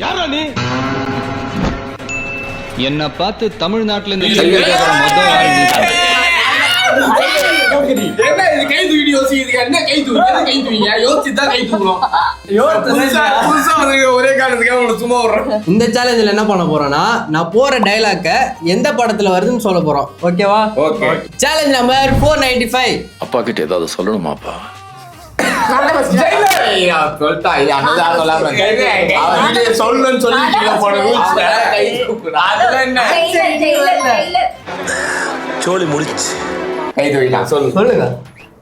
யாரா நீ? என்ன பார்த்து தமிழ்நாட்டுல இருந்து ஒரே காலத்துக்கு சும்மா விடுறேன். இந்த சேலஞ்சில் என்ன பண்ண போறோம்னா நான் போற டைலாக்க எந்த படத்துல வருதுன்னு சொல்ல போறோம். ஓகேவா? ஓகே. Challenge number 495. அப்பா கிட்ட ஏதாவது சொல்லணுமாப்பா? சோலி முடிச்சு சொல்லுங்க.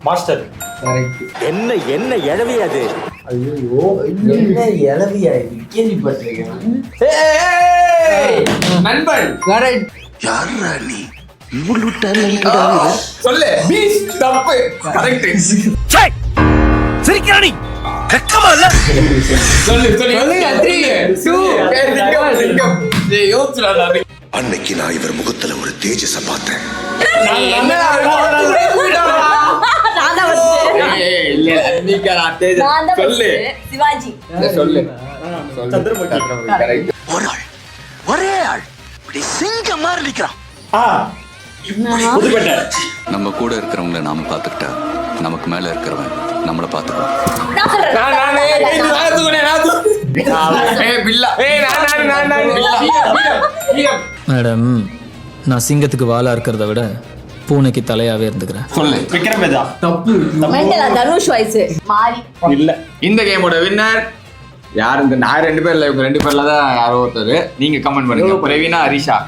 மாஸ்டர் என்ன என்ன எழவி அது? ஐயோ என்ன இளவியா இது? கேள்விப்பட்டிருக்கேன். நண்பன் கரெக்ட். யாரா நீ? இவ்வளவு டேலண்டடா சொல்லு. பீஸ் தப்பு. கரெக்ட். சிரிக்கிறானி வெக்கமா இல்ல? சொல்லு சொல்லு. 3 2 1. அன்னைக்கு நான் இவர் முகத்துல ஒரு தேஜஸ பார்த்தேன். சிவாஜி சொல்லு. ஒரே ஆள் இப்படி சிங்கம் மாதிரி நிக்கிறான். புதுப்பேட்டை. நம்ம கூட இருக்கிறவங்கள நாம பாத்துக்கிட்டா நமக்கு மேல இருக்கிறவன் நம்மள பாத்துக்குவான். மேடம், நான் சிங்கத்துக்கு வாலா இருக்கிறத விட பூனைக்கு தலையாவே இருந்துக்கிறேன். சொல்லு. விக்ரம் வேதா. தப்பு. மெண்டலா தனுஷ் வாய்ஸ் மாறி இல்ல. இந்த கேமோட வின்னர் யார்? இந்த நான் 2 பேர்ல, இவங்க 2 பேர்ல தான் யாரோ ஒருத்தர். நீங்க கமெண்ட் பண்ணுங்க. பிரவீனா, ஹரிஷா.